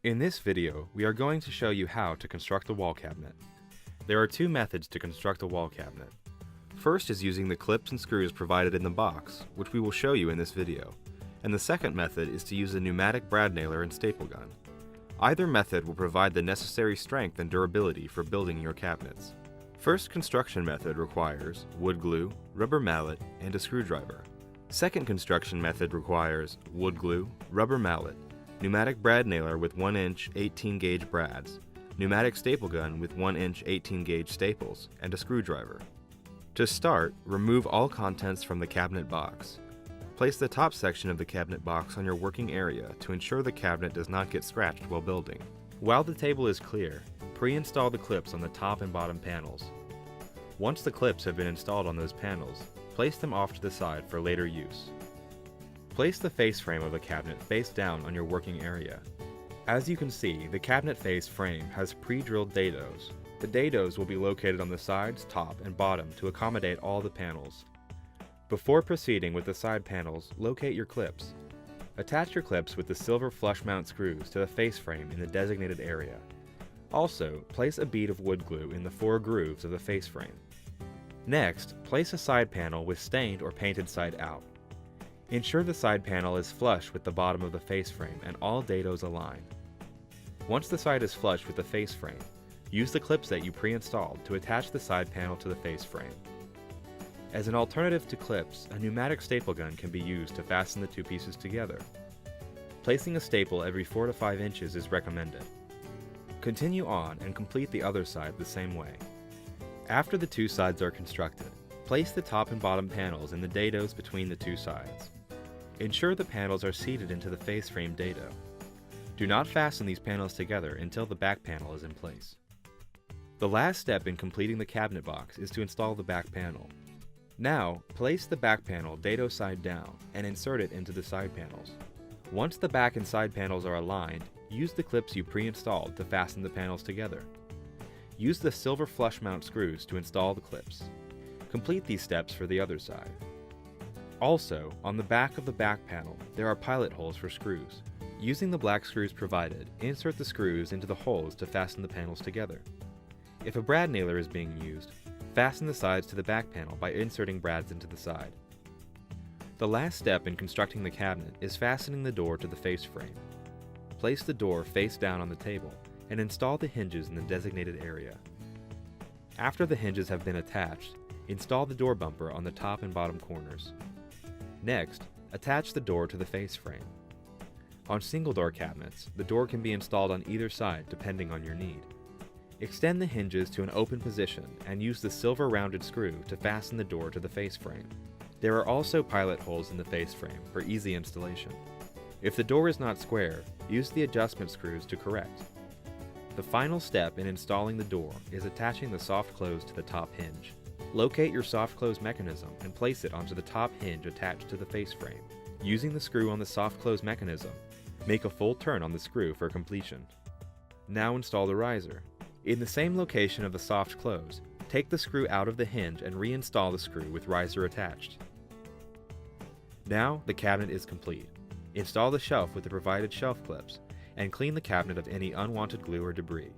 In this video, we are going to show you how to construct a wall cabinet. There are two methods to construct a wall cabinet. First is using the clips and screws provided in the box, which we will show you in this video, and the second method is to use a pneumatic brad nailer and staple gun. Either method will provide the necessary strength and durability for building your cabinets. First construction method requires wood glue, rubber mallet, and a screwdriver. Second construction method requires wood glue, rubber mallet, pneumatic brad nailer with 1-inch 18-gauge brads, pneumatic staple gun with 1-inch 18-gauge staples, and a screwdriver. To start, remove all contents from the cabinet box. Place the top section of the cabinet box on your working area to ensure the cabinet does not get scratched while building. While the table is clear, pre-install the clips on the top and bottom panels. Once the clips have been installed on those panels, place them off to the side for later use. Place the face frame of the cabinet face down on your working area. As you can see, the cabinet face frame has pre-drilled dados. The dados will be located on the sides, top, and bottom to accommodate all the panels. Before proceeding with the side panels, locate your clips. Attach your clips with the silver flush mount screws to the face frame in the designated area. Also, place a bead of wood glue in the 4 grooves of the face frame. Next, place a side panel with stained or painted side out. Ensure the side panel is flush with the bottom of the face frame and all dados align. Once the side is flush with the face frame, use the clips that you pre-installed to attach the side panel to the face frame. As an alternative to clips, a pneumatic staple gun can be used to fasten the two pieces together. Placing a staple every 4 to 5 inches is recommended. Continue on and complete the other side the same way. After the two sides are constructed, place the top and bottom panels in the dados between the two sides. Ensure the panels are seated into the face frame dado. Do not fasten these panels together until the back panel is in place. The last step in completing the cabinet box is to install the back panel. Now, place the back panel dado side down and insert it into the side panels. Once the back and side panels are aligned, use the clips you pre-installed to fasten the panels together. Use the silver flush mount screws to install the clips. Complete these steps for the other side. Also, on the back of the back panel, there are pilot holes for screws. Using the black screws provided, insert the screws into the holes to fasten the panels together. If a brad nailer is being used, fasten the sides to the back panel by inserting brads into the side. The last step in constructing the cabinet is fastening the door to the face frame. Place the door face down on the table and install the hinges in the designated area. After the hinges have been attached, install the door bumper on the top and bottom corners. Next, attach the door to the face frame. On single door cabinets, the door can be installed on either side depending on your need. Extend the hinges to an open position and use the silver rounded screw to fasten the door to the face frame. There are also pilot holes in the face frame for easy installation. If the door is not square, use the adjustment screws to correct. The final step in installing the door is attaching the soft close to the top hinge. Locate your soft close mechanism and place it onto the top hinge attached to the face frame. Using the screw on the soft close mechanism, make a full turn on the screw for completion. Now install the riser. In the same location of the soft close, take the screw out of the hinge and reinstall the screw with riser attached. Now the cabinet is complete. Install the shelf with the provided shelf clips and clean the cabinet of any unwanted glue or debris.